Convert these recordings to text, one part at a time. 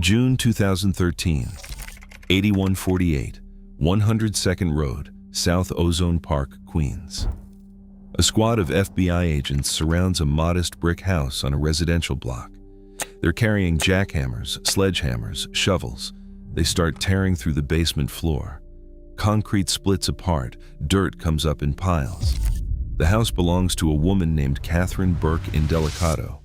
June 2013, 8148, 102nd Road, South Ozone Park, Queens. A squad of FBI agents surrounds a modest brick house on a residential block. They're carrying jackhammers, sledgehammers, shovels. They start tearing through the basement floor. Concrete splits apart, dirt comes up in piles. The house belongs to a woman named Catherine Burke Indelicato,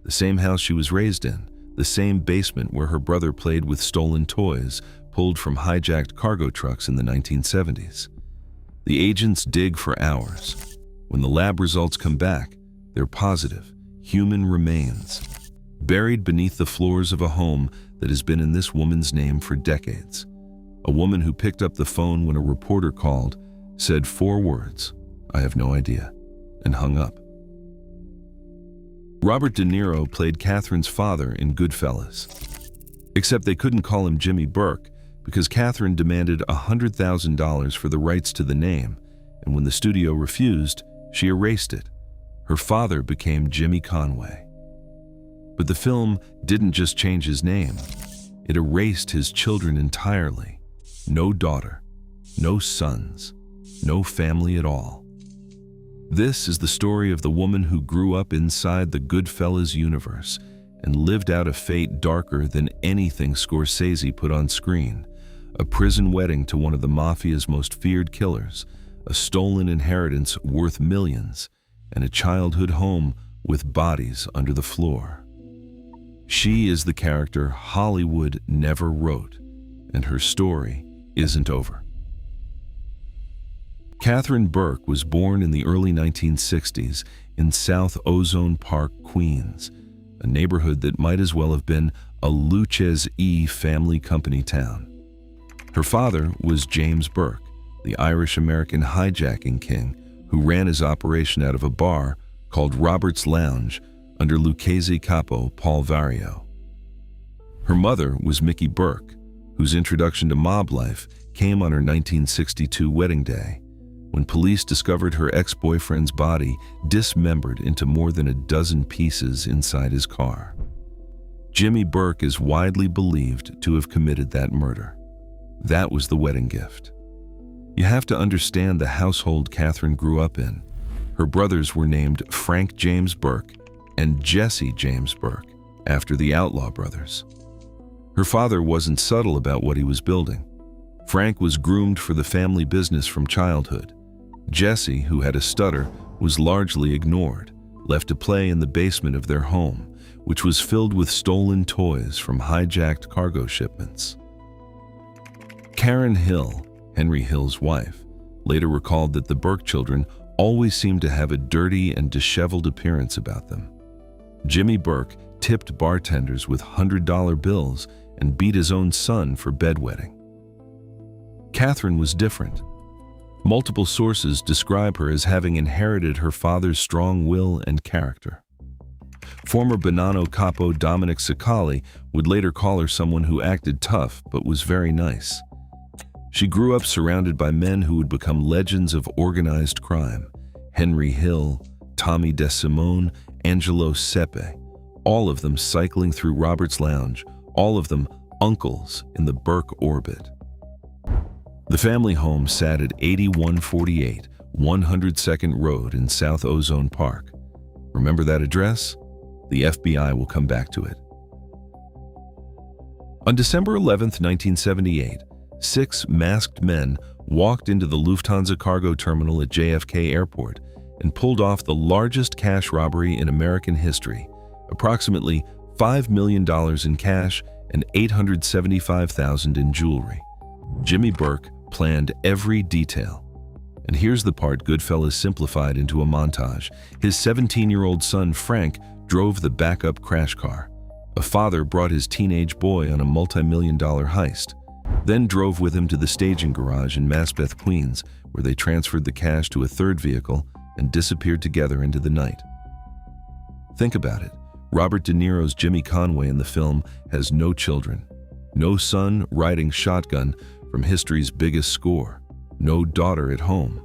the same house she was raised in, the same basement where her brother played with stolen toys pulled from hijacked cargo trucks in the 1970s. The agents dig for hours. When the lab results come back, they're positive: human remains, buried beneath the floors of a home that has been in this woman's name for decades. A woman who picked up the phone when a reporter called, said 4 words, "I have no idea," and hung up. Robert De Niro played Catherine's father in Goodfellas. Except they couldn't call him Jimmy Burke because Catherine demanded $100,000 for the rights to the name, and when the studio refused, she erased it. Her father became Jimmy Conway. But the film didn't just change his name. It erased his children entirely. No daughter, no sons, no family at all. This is the story of the woman who grew up inside the Goodfellas universe and lived out a fate darker than anything Scorsese put on screen. A prison wedding to one of the mafia's most feared killers, a stolen inheritance worth millions, and a childhood home with bodies under the floor. She is the character Hollywood never wrote, and her story isn't over. Catherine Burke was born in the early 1960s in South Ozone Park, Queens, a neighborhood that might as well have been a Lucchese family company town. Her father was James Burke, the Irish-American hijacking king who ran his operation out of a bar called Robert's Lounge under Lucchese capo Paul Vario. Her mother was Mickey Burke, whose introduction to mob life came on her 1962 wedding day, when police discovered her ex-boyfriend's body dismembered into more than a dozen pieces inside his car. Jimmy Burke is widely believed to have committed that murder. That was the wedding gift. You have to understand the household Catherine grew up in. Her brothers were named Frank James Burke and Jesse James Burke, after the Outlaw brothers. Her father wasn't subtle about what he was building. Frank was groomed for the family business from childhood. Jesse, who had a stutter, was largely ignored, left to play in the basement of their home, which was filled with stolen toys from hijacked cargo shipments. Karen Hill, Henry Hill's wife, later recalled that the Burke children always seemed to have a dirty and disheveled appearance about them. Jimmy Burke tipped bartenders with $100 bills and beat his own son for bedwetting. Catherine was different. Multiple sources describe her as having inherited her father's strong will and character. Former Bonanno capo Dominic Sicali would later call her someone who acted tough but was very nice. She grew up surrounded by men who would become legends of organized crime: Henry Hill, Tommy DeSimone, Angelo Sepe, all of them cycling through Robert's Lounge, all of them uncles in the Burke orbit. The family home sat at 8148 102nd Road in South Ozone Park. Remember that address? The FBI will come back to it. On December 11, 1978, 6 masked men walked into the Lufthansa cargo terminal at JFK Airport and pulled off the largest cash robbery in American history, approximately $5 million in cash and $875,000 in jewelry. Jimmy Burke planned every detail. And here's the part Goodfellas simplified into a montage. His 17-year-old son, Frank, drove the backup crash car. A father brought his teenage boy on a multi-million-dollar heist, then drove with him to the staging garage in Maspeth, Queens, where they transferred the cash to a third vehicle and disappeared together into the night. Think about it. Robert De Niro's Jimmy Conway in the film has no children, no son riding shotgun from history's biggest score, no daughter at home.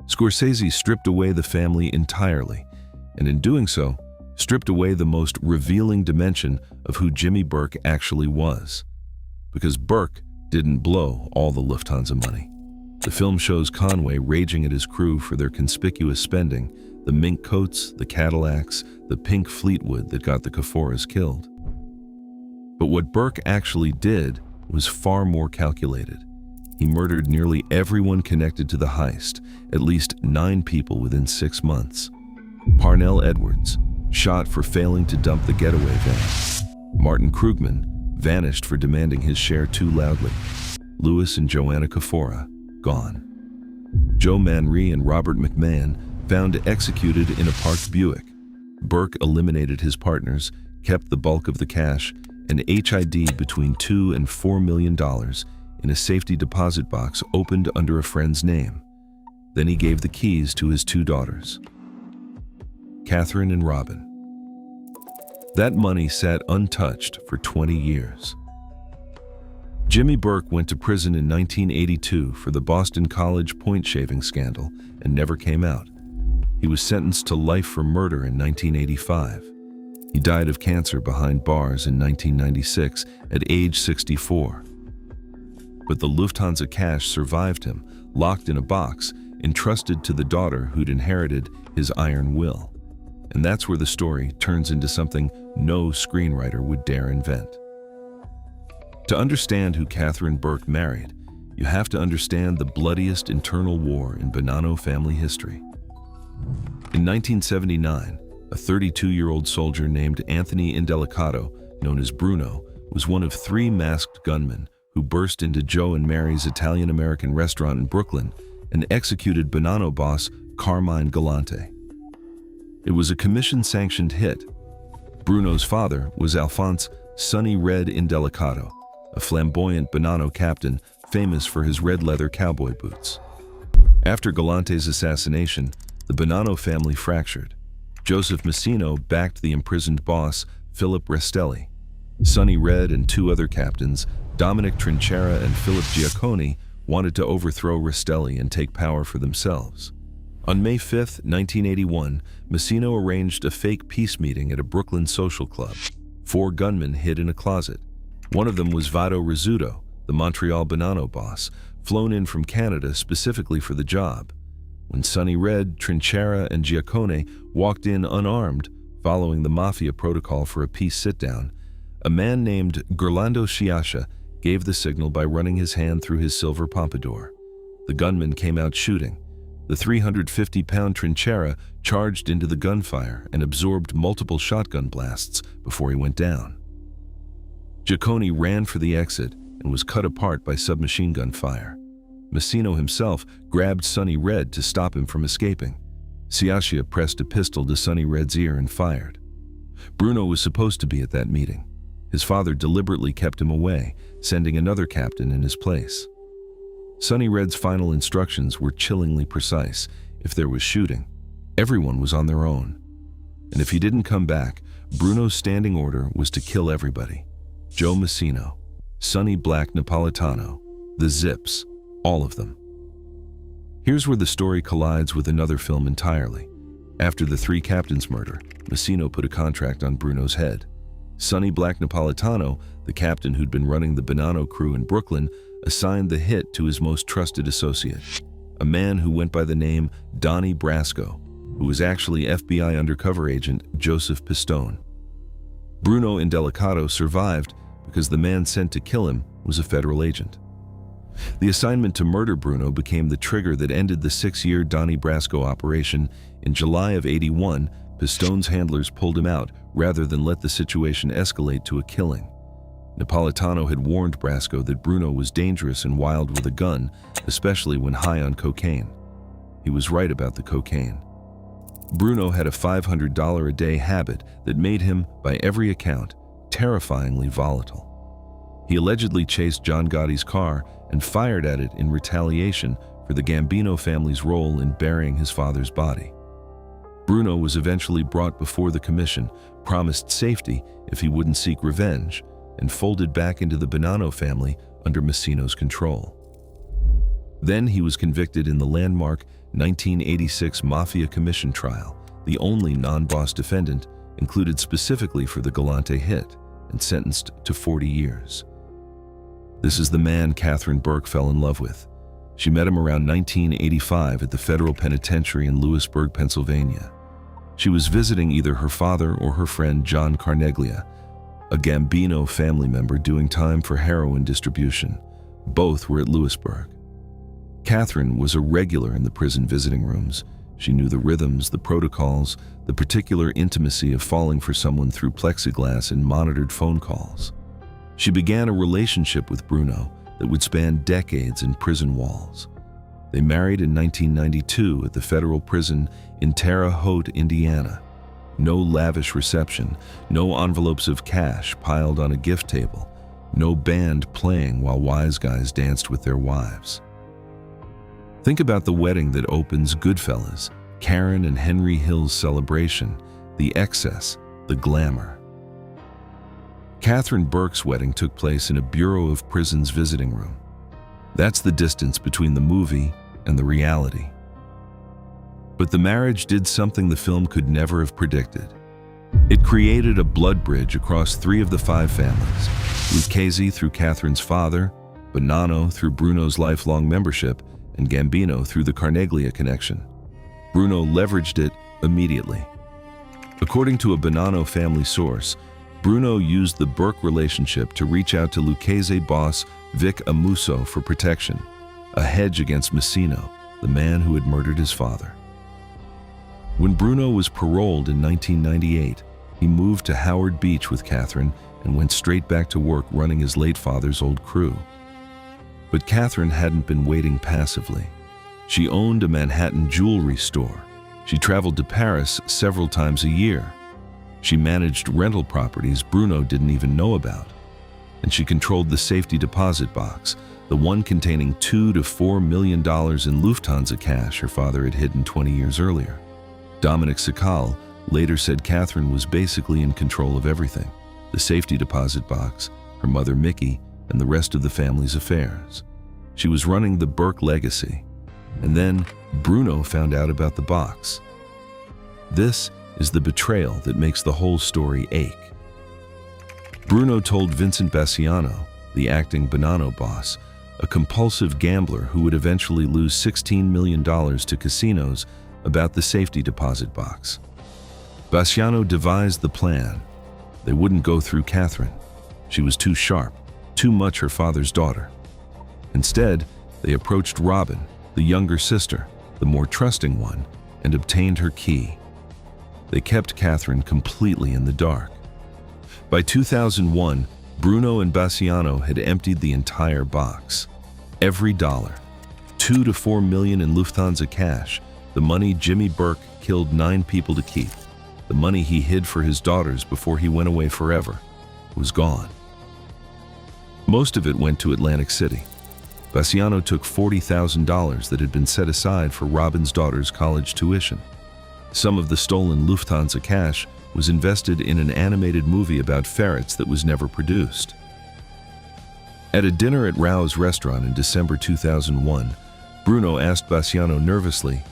Scorsese stripped away the family entirely, and in doing so, stripped away the most revealing dimension of who Jimmy Burke actually was. Because Burke didn't blow all the Lufthansa money. The film shows Conway raging at his crew for their conspicuous spending, the mink coats, the Cadillacs, the pink Fleetwood that got the Caforas killed. But what Burke actually did was far more calculated. He murdered nearly everyone connected to the heist, at least 9 people within 6 months. Parnell Edwards, shot for failing to dump the getaway van. Martin Krugman, vanished for demanding his share too loudly. Louis and Joanna Cafora, gone. Joe Manry and Robert McMahon, found executed in a parked Buick. Burke eliminated his partners, kept the bulk of the cash, and HID between $2 and $4 million in a safety deposit box opened under a friend's name. Then he gave the keys to his 2 daughters, Catherine and Robin. That money sat untouched for 20 years. Jimmy Burke went to prison in 1982 for the Boston College point shaving scandal and never came out. He was sentenced to life for murder in 1985. He died of cancer behind bars in 1996 at age 64. But the Lufthansa cash survived him, locked in a box, entrusted to the daughter who'd inherited his iron will. And that's where the story turns into something no screenwriter would dare invent. To understand who Catherine Burke married, you have to understand the bloodiest internal war in Bonanno family history. In 1979, a 32-year-old soldier named Anthony Indelicato, known as Bruno, was one of 3 masked gunmen who burst into Joe and Mary's Italian-American restaurant in Brooklyn and executed Bonanno boss Carmine Galante. It was a commission-sanctioned hit. Bruno's father was Alphonse Sonny Red Indelicato, a flamboyant Bonanno captain famous for his red leather cowboy boots. After Galante's assassination, the Bonanno family fractured. Joseph Massino backed the imprisoned boss, Philip Restelli. Sonny Red and 2 other captains, Dominic Trinchera and Philip Giacconi, wanted to overthrow Restelli and take power for themselves. On May 5, 1981, Massino arranged a fake peace meeting at a Brooklyn social club. 4 gunmen hid in a closet. One of them was Vado Rizzuto, the Montreal Bonanno boss, flown in from Canada specifically for the job. When Sonny Red, Trinchera, and Giaccone walked in unarmed, following the mafia protocol for a peace sit-down, a man named Gerlando Sciascia gave the signal by running his hand through his silver pompadour. The gunmen came out shooting. The 350-pound Trinchera charged into the gunfire and absorbed multiple shotgun blasts before he went down. Giaccone ran for the exit and was cut apart by submachine gun fire. Massino himself grabbed Sonny Red to stop him from escaping. Sciascia pressed a pistol to Sonny Red's ear and fired. Bruno was supposed to be at that meeting. His father deliberately kept him away, sending another captain in his place. Sonny Red's final instructions were chillingly precise. If there was shooting, everyone was on their own. And if he didn't come back, Bruno's standing order was to kill everybody. Joe Massino, Sonny Black Napolitano, the Zips, all of them. Here's where the story collides with another film entirely. After the 3 captains' murder, Massino put a contract on Bruno's head. Sonny Black Napolitano, the captain who'd been running the Bonanno crew in Brooklyn, assigned the hit to his most trusted associate, a man who went by the name Donnie Brasco, who was actually FBI undercover agent Joseph Pistone. Bruno Indelicato survived because the man sent to kill him was a federal agent. The assignment to murder Bruno became the trigger that ended the 6-year Donnie Brasco operation. In July of '81, Pistone's handlers pulled him out rather than let the situation escalate to a killing. Napolitano had warned Brasco that Bruno was dangerous and wild with a gun, especially when high on cocaine. He was right about the cocaine. Bruno had a $500 a day habit that made him, by every account, terrifyingly volatile. He allegedly chased John Gotti's car and fired at it in retaliation for the Gambino family's role in burying his father's body. Bruno was eventually brought before the commission, promised safety if he wouldn't seek revenge, and folded back into the Bonanno family under Massino's control. Then he was convicted in the landmark 1986 Mafia Commission trial, the only non-boss defendant included specifically for the Galante hit, and sentenced to 40 years. This is the man Catherine Burke fell in love with. She met him around 1985 at the federal penitentiary in Lewisburg, Pennsylvania. She was visiting either her father or her friend John Carneglia, a Gambino family member doing time for heroin distribution. Both were at Lewisburg. Catherine was a regular in the prison visiting rooms. She knew the rhythms, the protocols, the particular intimacy of falling for someone through plexiglass and monitored phone calls. She began a relationship with Bruno that would span decades in prison walls. They married in 1992 at the federal prison in Terre Haute, Indiana. No lavish reception, no envelopes of cash piled on a gift table, no band playing while wise guys danced with their wives. Think about the wedding that opens Goodfellas, Karen and Henry Hill's celebration, the excess, the glamour. Catherine Burke's wedding took place in a Bureau of Prisons visiting room. That's the distance between the movie and the reality. But the marriage did something the film could never have predicted. It created a blood bridge across 3 of the 5 families, Lucchese through Catherine's father, Bonanno through Bruno's lifelong membership, and Gambino through the Carneglia connection. Bruno leveraged it immediately. According to a Bonanno family source, Bruno used the Burke relationship to reach out to Lucchese boss Vic Amuso for protection, a hedge against Messino, the man who had murdered his father. When Bruno was paroled in 1998, he moved to Howard Beach with Catherine and went straight back to work running his late father's old crew. But Catherine hadn't been waiting passively. She owned a Manhattan jewelry store. She traveled to Paris several times a year. She managed rental properties Bruno didn't even know about. And she controlled the safety deposit box, the one containing $2 to $4 million in Lufthansa cash her father had hidden 20 years earlier. Dominic Sakal later said Catherine was basically in control of everything: the safety deposit box, her mother Mickey, and the rest of the family's affairs. She was running the Burke legacy. And then Bruno found out about the box. This is the betrayal that makes the whole story ache. Bruno told Vincent Bassiano, the acting Bonanno boss, a compulsive gambler who would eventually lose $16 million to casinos, about the safety deposit box. Bassiano devised the plan. They wouldn't go through Catherine. She was too sharp, too much her father's daughter. Instead, they approached Robin, the younger sister, the more trusting one, and obtained her key. They kept Catherine completely in the dark. By 2001, Bruno and Bassiano had emptied the entire box. Every dollar. $2 to $4 million in Lufthansa cash, the money Jimmy Burke killed 9 people to keep, the money he hid for his daughters before he went away forever, was gone. Most of it went to Atlantic City. Bassiano took $40,000 that had been set aside for Robin's daughter's college tuition. Some of the stolen Lufthansa cash was invested in an animated movie about ferrets that was never produced. At a dinner at Rao's restaurant in December 2001, Bruno asked Bassiano nervously,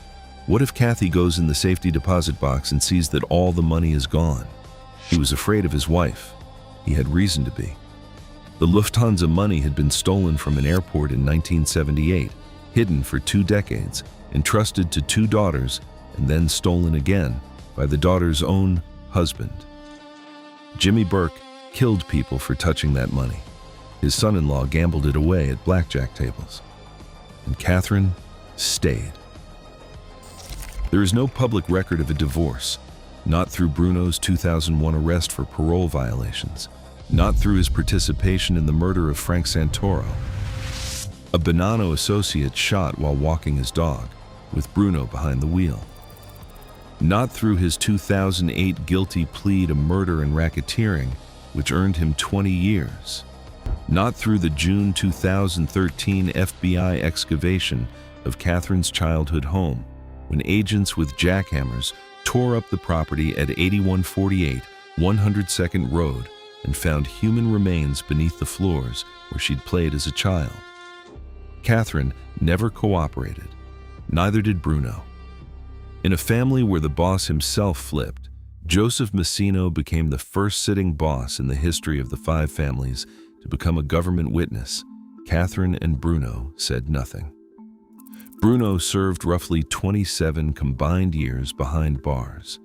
"What if Kathy goes in the safety deposit box and sees that all the money is gone?" He was afraid of his wife. He had reason to be. The Lufthansa money had been stolen from an airport in 1978, hidden for 2 decades, entrusted to 2 daughters, and then stolen again by the daughter's own husband. Jimmy Burke killed people for touching that money. His son-in-law gambled it away at blackjack tables. And Catherine stayed. There is no public record of a divorce, not through Bruno's 2001 arrest for parole violations, not through his participation in the murder of Frank Santoro, a Bonanno associate shot while walking his dog, with Bruno behind the wheel, not through his 2008 guilty plea to murder and racketeering, which earned him 20 years, not through the June 2013 FBI excavation of Catherine's childhood home, when agents with jackhammers tore up the property at 8148 102nd Road and found human remains beneath the floors where she'd played as a child. Catherine never cooperated. Neither did Bruno. In a family where the boss himself flipped, Joseph Massino became the first sitting boss in the history of the five families to become a government witness. Catherine and Bruno said nothing. Bruno served roughly 27 combined years behind bars.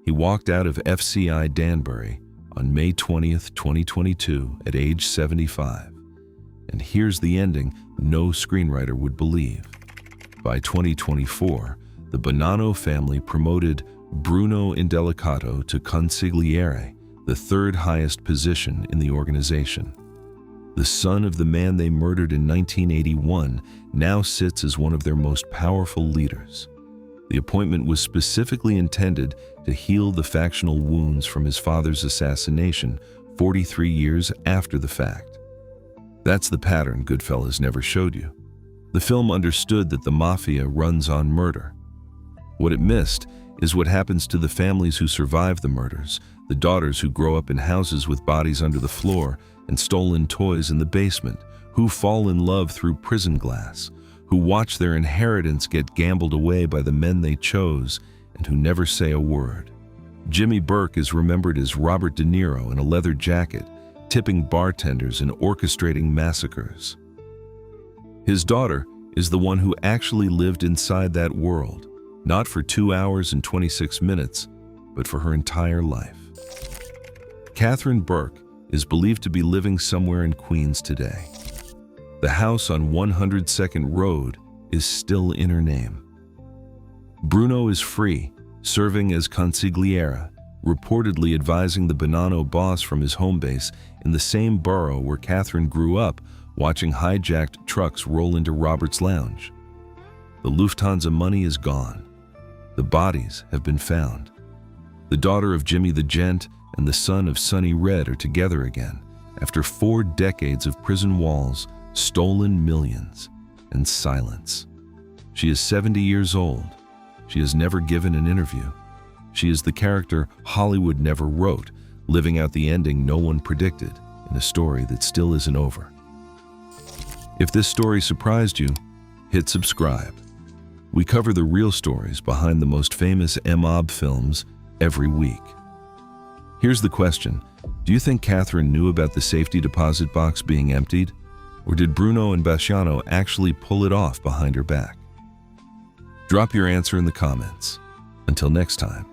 He walked out of FCI Danbury on May 20th, 2022 at age 75. And here's the ending no screenwriter would believe. By 2024, the Bonanno family promoted Bruno Indelicato to consigliere, the third highest position in the organization. The son of the man they murdered in 1981 now sits as one of their most powerful leaders. The appointment was specifically intended to heal the factional wounds from his father's assassination 43 years after the fact. That's the pattern Goodfellas never showed you. The film understood that the mafia runs on murder. What it missed is what happens to the families who survive the murders, the daughters who grow up in houses with bodies under the floor and stolen toys in the basement, who fall in love through prison glass, who watch their inheritance get gambled away by the men they chose, and who never say a word. Jimmy Burke is remembered as Robert De Niro in a leather jacket, tipping bartenders and orchestrating massacres. His daughter is the one who actually lived inside that world, not for 2 hours and 26 minutes, but for her entire life. Catherine Burke is believed to be living somewhere in Queens today. The house on 102nd Road is still in her name. Bruno is free, serving as consigliere, reportedly advising the Bonanno boss from his home base in the same borough where Catherine grew up, watching hijacked trucks roll into Robert's lounge. The Lufthansa money is gone. The bodies have been found. The daughter of Jimmy the Gent and the son of Sonny Red are together again after 4 decades of prison walls, stolen millions, and silence. She is 70 years old. She has never given an interview. She is the character Hollywood never wrote, living out the ending no one predicted in a story that still isn't over. If this story surprised you, hit subscribe. We cover the real stories behind the most famous mob films every week. Here's the question. Do you think Catherine knew about the safety deposit box being emptied? Or did Bruno and Bonanno actually pull it off behind her back? Drop your answer in the comments. Until next time.